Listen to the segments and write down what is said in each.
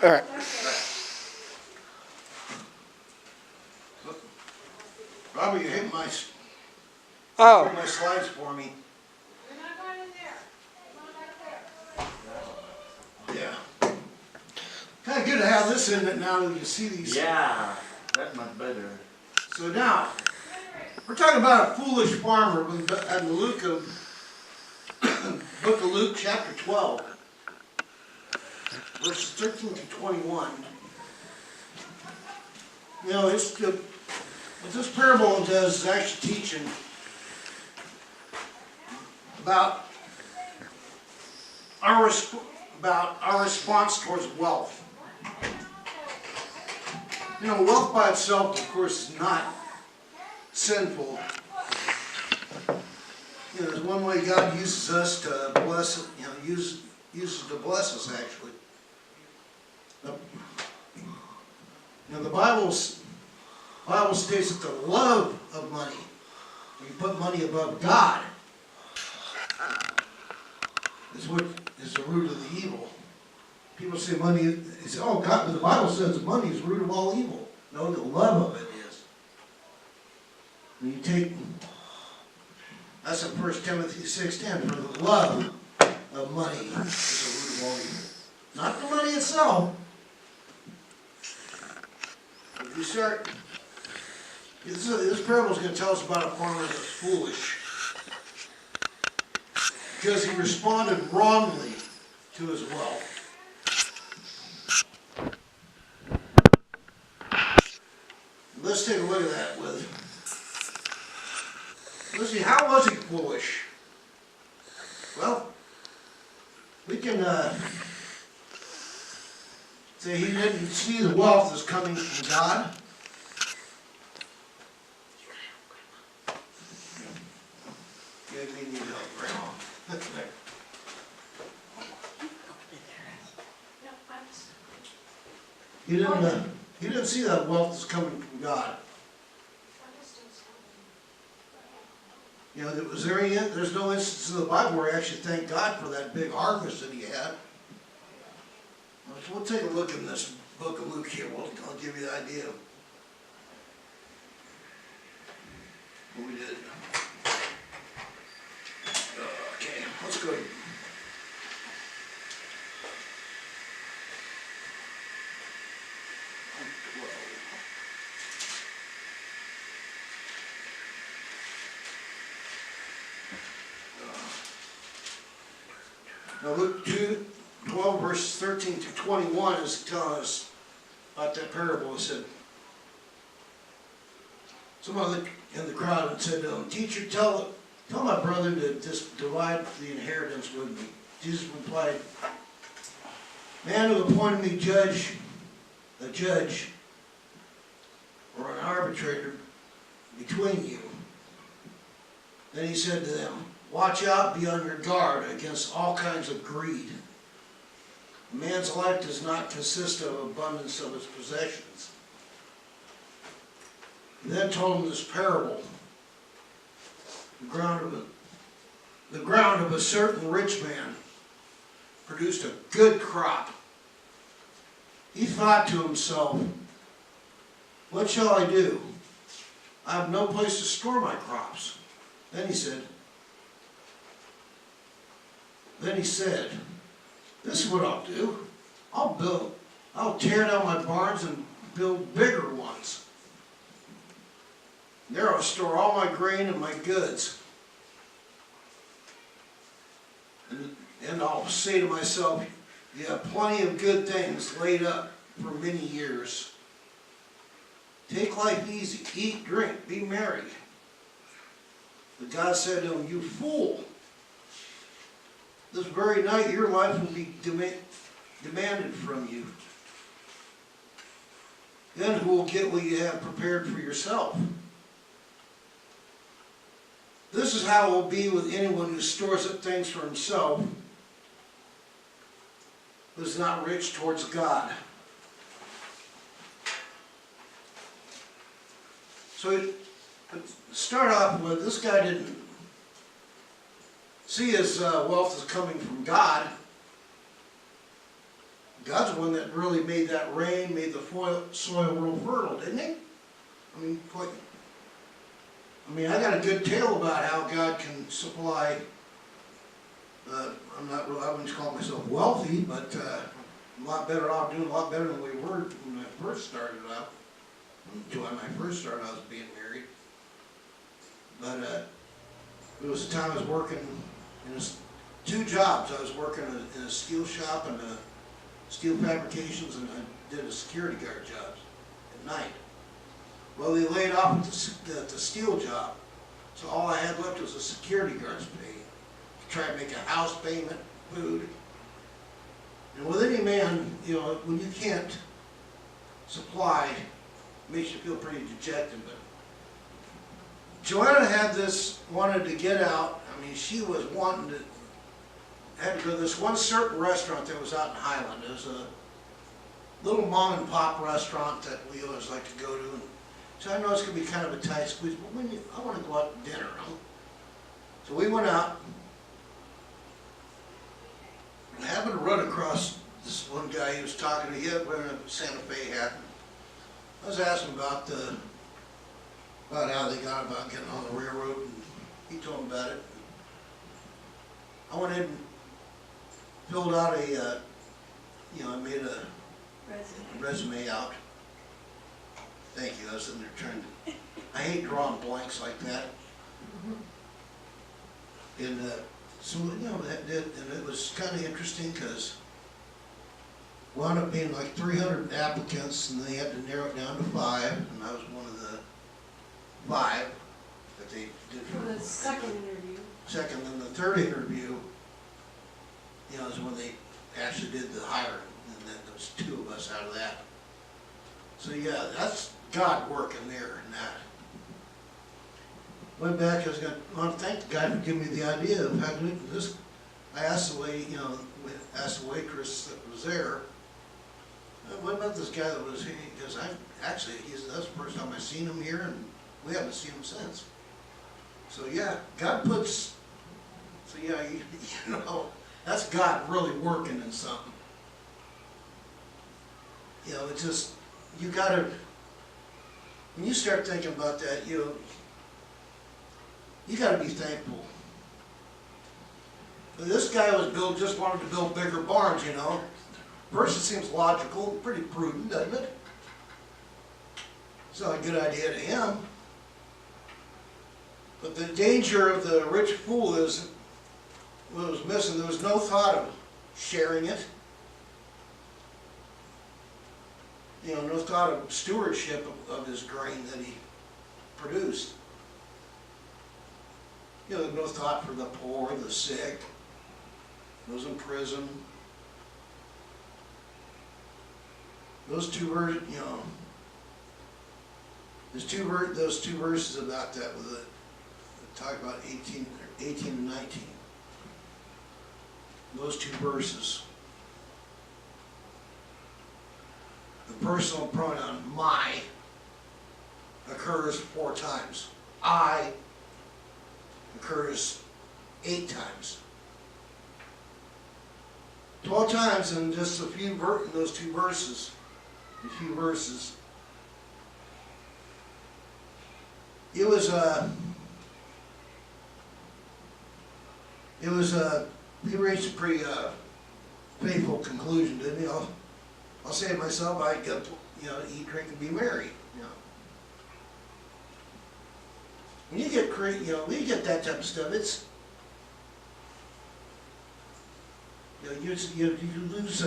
All right. Robbie, you hit my Oh, slides for me. You're not going in there. You're going back there. Yeah. Kind of good to have this in it now that you can see these. Yeah, that's much better. So now, we're talking about a foolish farmer in the book of Luke, chapter 12, verses 13 to 21. You know, what this parable does is actually teaching about our response towards wealth. You know, wealth by itself, of course, is not sinful. You know, there's one way God uses us to bless, uses to bless us, actually. You know, the Bible states that the love of money, when you put money above God, is what is the root of the evil. People say money, they say, oh, God, but the Bible says that money is the root of all evil. No, the love of it is. When you take, that's in 1 Timothy 6:10, for the love of money is the root of all evil. Not the money itself. If you start, this parable is going to tell us about a farmer that's foolish. Because he responded wrongly to his wealth. Let's take a look at that let's see, how was he foolish? Well, we can say he didn't see the wealth as coming from God. Yeah, we need help, Grandma. He didn't see that wealth as coming from God. You know, there's no instance in the Bible where he actually thanked God for that big harvest that he had. So we'll take a look in this book of Luke here. I'll give you the idea of what we did. Okay, let's go. Now Luke 12 verses 13 to 21 is telling us about that parable. It said, someone in the crowd had said, teacher, tell my brother to just divide the inheritance with me. Jesus replied, man who appointed me a judge, or an arbitrator between you. Then he said to them, watch out, be on your guard against all kinds of greed. A man's life does not consist of abundance of his possessions. He then told him this parable. The ground of a certain rich man produced a good crop. He thought to himself, what shall I do? I have no place to store my crops. Then he said, this is what I'll do. I'll tear down my barns and build bigger ones. There I'll store all my grain and my goods. And I'll say to myself, you have plenty of good things laid up for many years. Take life easy, eat, drink, be merry. But God said to him, you fool. This very night your life will be demanded from you. Then who will get what you have prepared for yourself? This is how it will be with anyone who stores up things for himself, who is not rich towards God. So to start off with, this guy didn't see his wealth as coming from God. God's the one that really made that rain, made the soil real fertile, didn't he? I got a good tale about how God can supply, I wouldn't call myself wealthy, but a lot better off, doing a lot better than we were when I first started out. When I first started, I was being married. But it was a time I was working in two jobs. I was working in a steel shop and steel fabrications, and I did a security guard job at night. Well, they laid off at the steel job, so all I had left was a security guard's pay to try and make a house payment, food. And with any man, when you can't supply, it makes you feel pretty dejected. But Joanna wanted to get out. She was had to go to this one certain restaurant that was out in Highland. It was a little mom and pop restaurant that we always like to go to. And so I know it's going to be kind of a tight squeeze, but I want to go out to dinner. So we went out. I happened to run across this one guy. He was talking to him wearing a Santa Fe hat. I was asking about how they got about getting on the railroad, and he told me about it. I went in and filled out I made a resume out. Thank you. I was in there trying to. I hate drawing blanks like that. And so that did, and it was kind of interesting because wound up being like 300 applicants, and they had to narrow it down to 5, and I was one of the 5 that they did For the second interview. Second, and the third interview, is when they actually did the hiring, and then there was 2 of us out of that. So yeah, that's God working there and that. Went back, I want to thank the guy for giving me the idea of how to do this. I asked the asked the waitress that was there, what about this guy that was here? Because that's the first time I've seen him here, and we haven't seen him since. So yeah, God puts, that's God really working in something. It's just, you gotta, when you start thinking about that, you gotta be thankful. This guy just wanted to build bigger barns, First, it seems logical, pretty prudent, doesn't it? It's not a good idea to him. But the danger of the rich fool is what was missing. There was no thought of sharing it. No thought of stewardship of his grain that he produced. No thought for the poor, the sick, those in prison. Those two verses, those two verses about that with it. Talk about 18 and 19. Those 2 verses. The personal pronoun my occurs 4 times. I occurs 8 times. 12 times in just a few those 2 verses. A few verses. He reached a pretty faithful conclusion, didn't he? I'll say it myself, I got to, eat, drink, and be merry. When you get when you get that type of stuff, it's, you lose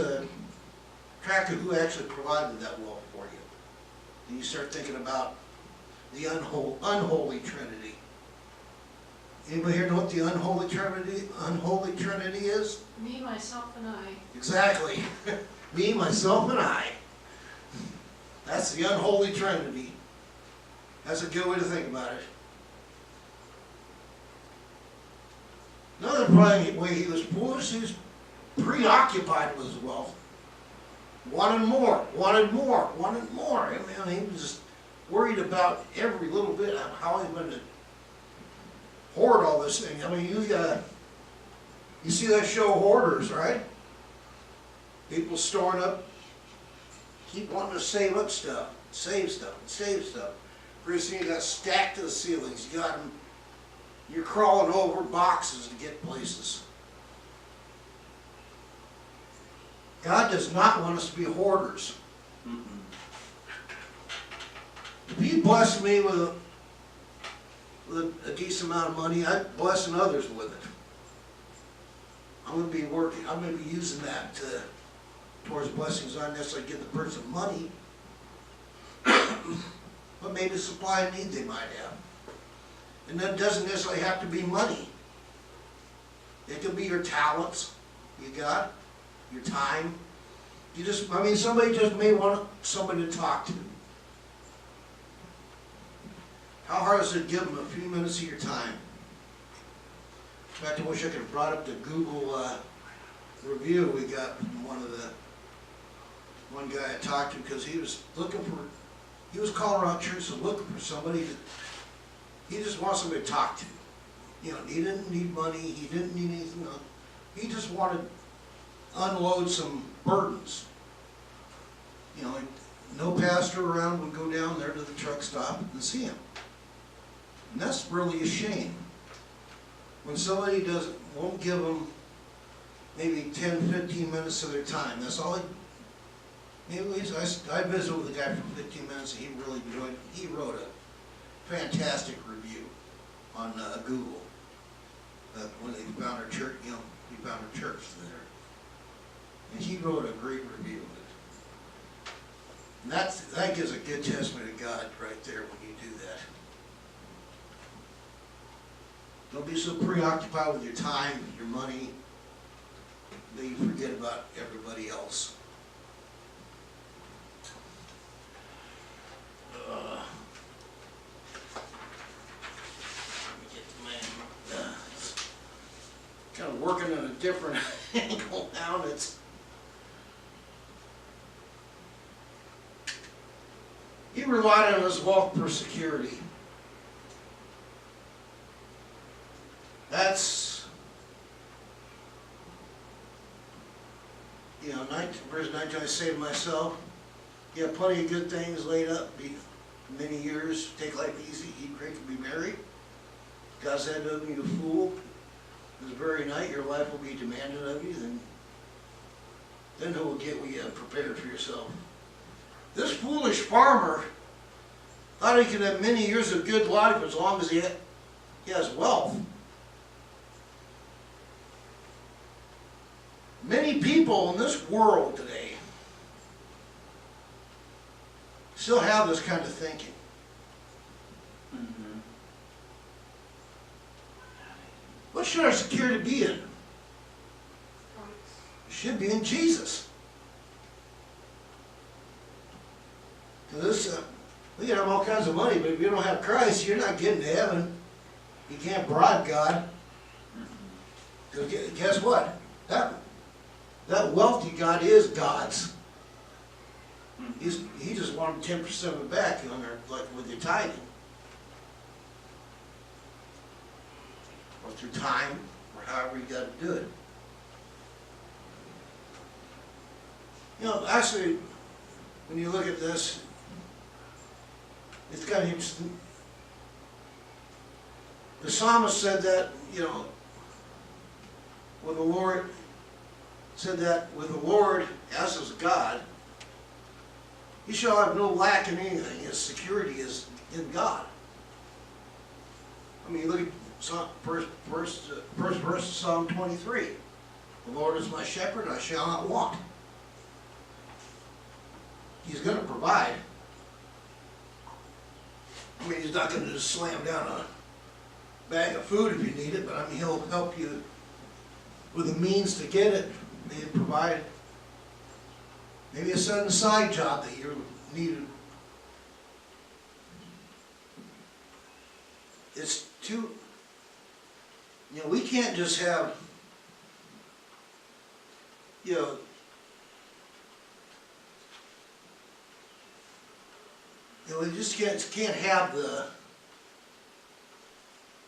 track of who actually provided that wealth for you. And you start thinking about the unholy Trinity. Anybody here know what the unholy Trinity is? Me, myself, and I. Exactly. Me, myself, and I. That's the unholy Trinity. That's a good way to think about it. Another probably way he was foolish, he was preoccupied with his wealth. Wanted more, wanted more, wanted more. He was just worried about every little bit of how he's going to hoard all this thing. You see that show Hoarders, right? People storing up, keep wanting to save up stuff, save stuff, and save stuff. Pretty soon you got stacked to the ceilings, you got them, you're crawling over boxes to get places. God does not want us to be hoarders. If He blessed me with a decent amount of money, I'm blessing others with it. I'm going to be working, I'm going to be using that towards blessings, not necessarily give the person money, but maybe supply a need they might have. And that doesn't necessarily have to be money. It could be your talents you got, your time. You just, I mean, somebody just may want somebody to talk to. How hard is it to give them a few minutes of your time? In fact, I wish I could have brought up the Google review we got from one guy I talked to, because he was calling around churches looking for somebody that he just wants somebody to talk to. You know, he didn't need money, he didn't need anything else. He just wanted to unload some burdens. You know, no pastor around would go down there to the truck stop and see him. And that's really a shame. When somebody won't give them maybe 10, 15 minutes of their time. That's all I visited with a guy for 15 minutes and he really enjoyed it. He wrote a fantastic review on Google. When they found our church, you know, we found our church there. And he wrote a great review of it. And that gives a good testimony to God right there when you do that. Don't be so preoccupied with your time, your money, that you forget about everybody else. Kind of working on a different angle now. He relied on his wealth for security. That's, you know, verse 19, I say to myself, you have plenty of good things laid up, be many years, take life easy, eat, drink, and be merry. God said to me, you fool, this very night your life will be demanded of you, then who will get what you have prepared for yourself? This foolish farmer thought he could have many years of good life as long as he has wealth. Many people in this world today still have this kind of thinking. What should our security be in? It should be in Jesus. Because we can have all kinds of money, but if you don't have Christ, you're not getting to heaven. You can't bribe God. Because guess what? That wealth you got is God's. He just wanted 10% of it back, you know, like with your tithing. Or through time, or however you got to do it. You know, actually, when you look at this, it's kind of interesting. The psalmist said that, you know, when the Lord said that with the Lord as his God, he shall have no lack in anything. His security is in God. I mean, look at first verse of Psalm 23. The Lord is my shepherd, I shall not want. He's going to provide. I mean, he's not going to just slam down a bag of food if you need it, but I mean, he'll help you with the means to get it. He'll provide maybe a sudden side job that you needed. It's too, you know, we can't just have, you know, we just can't have the,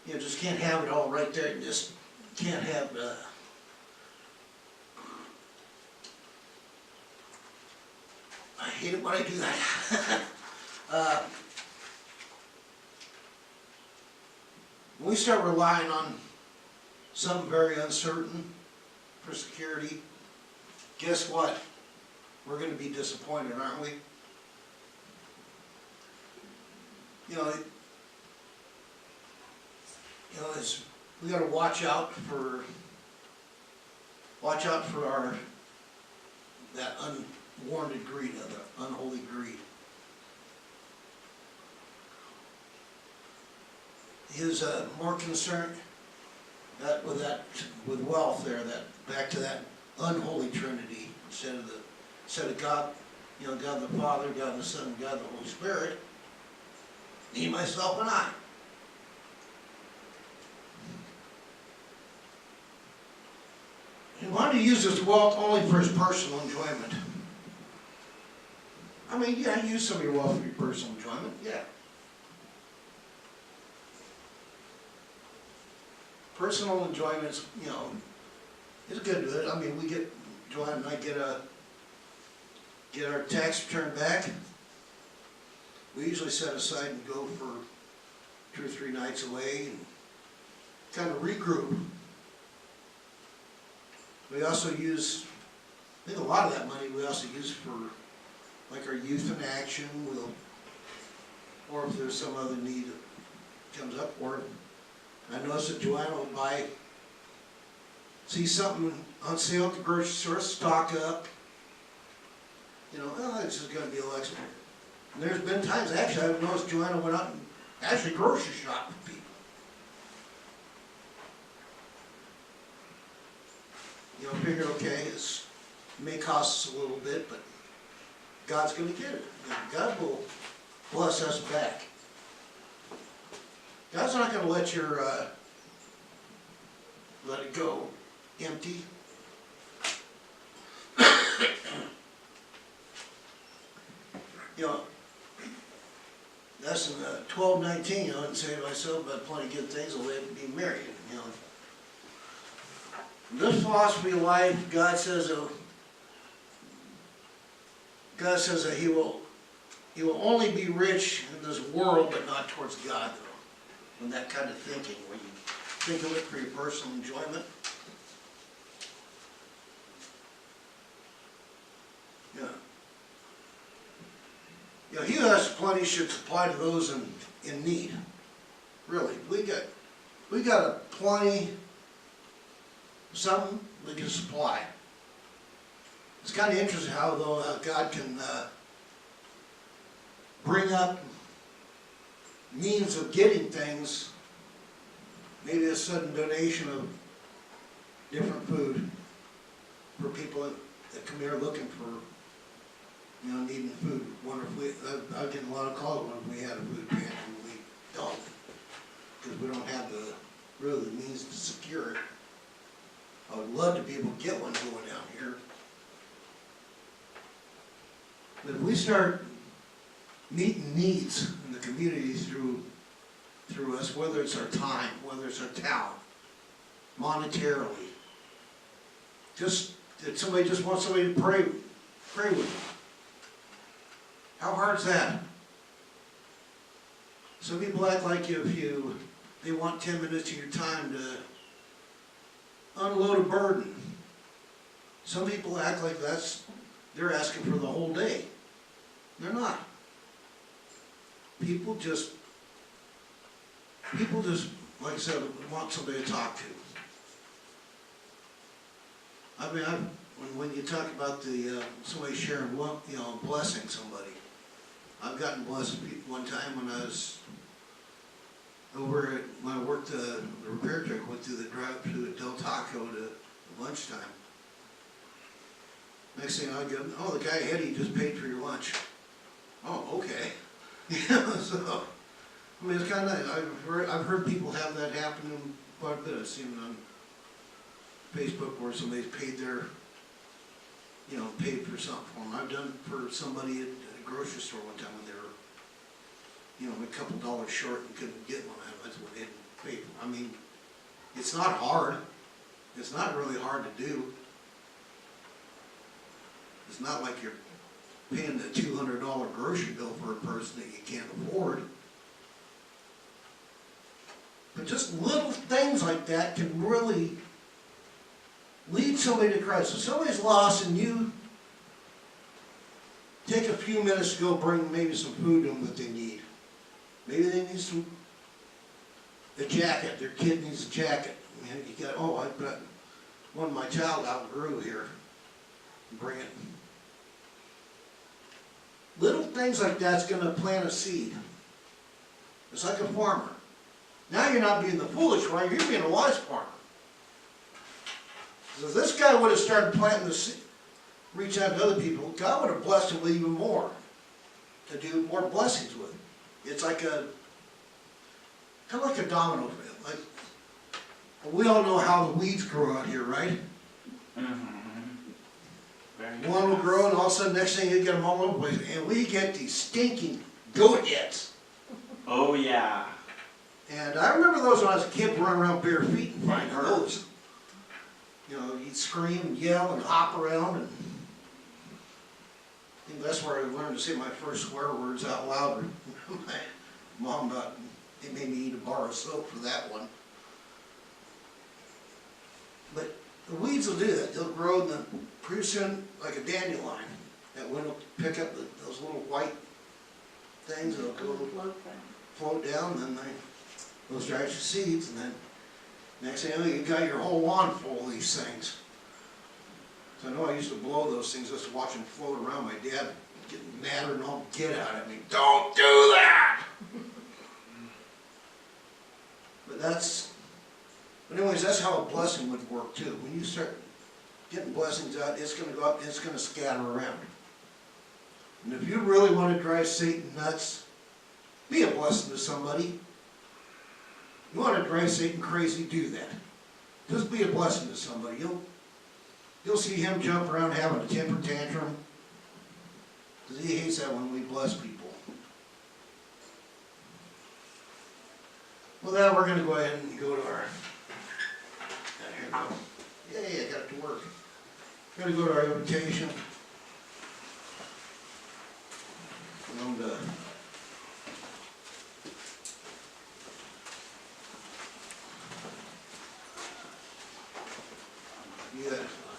you know, just can't have it all right there. And just can't have hate it when I do that. When we start relying on something very uncertain for security, guess what? We're gonna be disappointed, aren't we? You know, we gotta watch out for that unwarranted greed, the unholy greed. He is more concerned with wealth there, back to that unholy Trinity instead of God, you know, God the Father, God the Son, God the Holy Spirit. Me, myself, and I. He wanted to use his wealth only for his personal enjoyment. I mean, yeah, use some of your wealth for your personal enjoyment, yeah. Personal enjoyment is, you know, is good with it. I mean, Joanne and I get our tax return back. We usually set aside and go for 2 or 3 nights away and kind of regroup. We also use, I think a lot of that money we also use for like our youth in action, or if there's some other need that comes up, or I noticed that Joanna will see something on sale at the grocery store, stock up. You know, oh, this is going to be election. And there's been times, actually, I've noticed Joanna went out and actually grocery shopped for people. You know, figure, okay, it may cost us a little bit, but God's going to get it. God will bless us back. God's not going to let it go empty. You know, that's in 12:19, you know, and say to myself, but plenty of good things will live and be married, you know. This philosophy of life, God says that He will only be rich in this world, but not towards God, though. And that kind of thinking, where you think of it for your personal enjoyment. Yeah. You know, He who has plenty should supply to those in need. Really, we got a plenty of something we can supply. It's kind of interesting how though God can bring up means of getting things. Maybe a sudden donation of different food for people that come here looking for, you know, needing food. Wonder if I get a lot of calls when we had a food pantry. We don't, because we don't have the means to secure it. I would love to be able to get one going down here. But if we start meeting needs in the community through us, whether it's our time, whether it's our talent, monetarily, just that somebody just wants somebody to pray with them. How hard is that? Some people act like they want 10 minutes of your time to unload a burden. Some people act like they're asking for the whole day. They're not. People just, like I said, want somebody to talk to. I mean, when you talk about somebody sharing, you know, blessing somebody, I've gotten blessed one time when I was when I worked the repair truck, went through the drive through Del Taco to lunchtime. Next thing I get, oh, the guy ahead, he just paid for your lunch. Oh, okay. Yeah, so, I mean, it's kind of nice. I've heard people have that happen quite a bit. I've seen it on Facebook where somebody's paid paid for something for them. I've done it for somebody at a grocery store one time when they were, you know, a couple dollars short and couldn't get one. That's what they had paid for. I mean, it's not hard. It's not really hard to do. It's not like you're paying the $200 grocery bill for a person that you can't afford. But just little things like that can really lead somebody to Christ. If somebody's lost and you take a few minutes to go bring maybe some food to them that they need. Maybe they need a jacket, their kid needs a jacket. Man, you got, oh, I got one my child outgrew here. Bring it. Little things like that's gonna plant a seed. It's like a farmer. Now you're not being the foolish one, you're being a wise farmer. So if this guy would have started planting the seed, reach out to other people, God would have blessed him with even more, to do more blessings with. It's like kind of like a domino effect. Like, we all know how the weeds grow out here, right? One will grow, and all of a sudden, next thing you get them all over the place, and we get these stinking goat heads. Oh yeah. And I remember those when I was a kid, running around bare feet and finding those. You know, you'd scream and yell and hop around, and I think that's where I learned to say my first swear words out loud. My mom it made me eat a bar of soap for that one. But the weeds will do that. They'll grow, and then pretty soon, like a dandelion, that wind will pick up those little white things. They'll go float down, and then those dry your seeds, and then next thing you know, you got your whole lawn full of these things. So I know I used to blow those things just to watch them float around. My dad getting madder than all get out at me. Don't do that! But anyways, that's how a blessing would work too. When you start getting blessings out, it's going to go up and it's going to scatter around. And if you really want to drive Satan nuts, be a blessing to somebody. You want to drive Satan crazy, do that. Just be a blessing to somebody. You'll see him jump around having a temper tantrum. Because he hates that when we bless people. Well, now we're going to go ahead and go to our... Here we go. Yay, I got it to work. We're going to go to our invitation. And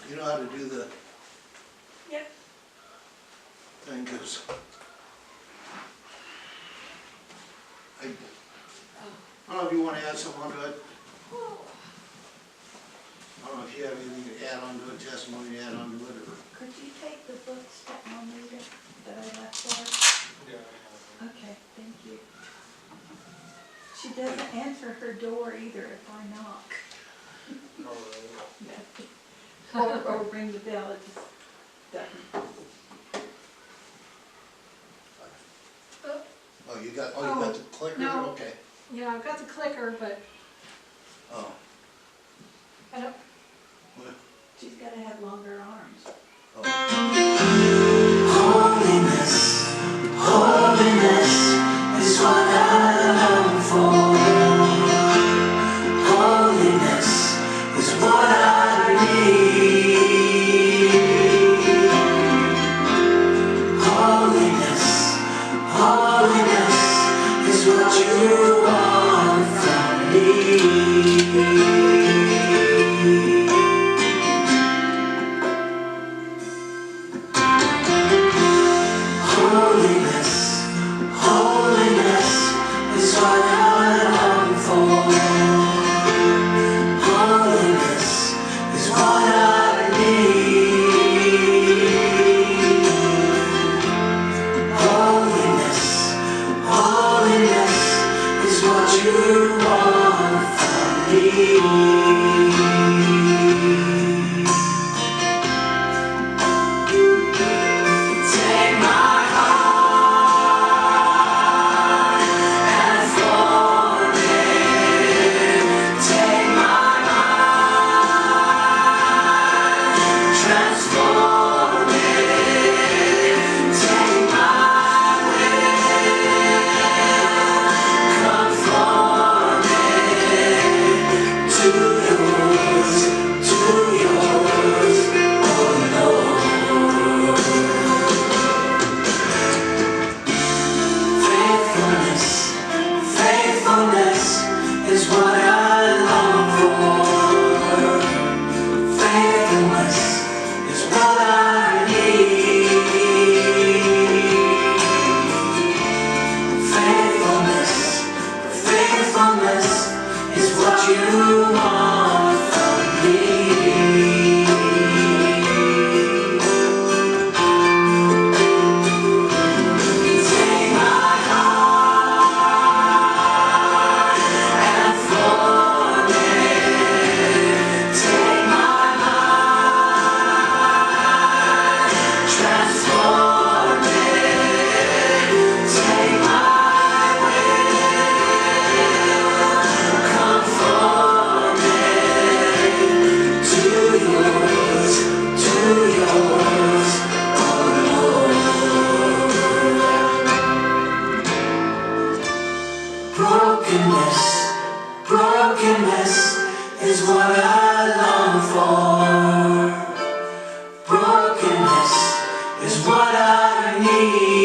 you know how to do the thing, because I don't know if you want to add something onto it. I don't know if you have anything to add onto it, testimony to add onto it, or... Could you take the books that Mom needed, that I left for her? Yeah. Okay, thank you. She doesn't answer her door either if I knock. Or ring the bell, it just doesn't. Oh, you got the clicker? no. Okay. Yeah, I've got the clicker, but Oh. I don't, She's gotta have longer arms. Holiness, holiness is what I long for. Holiness is what I need. Holiness, holiness is what you want from me. need.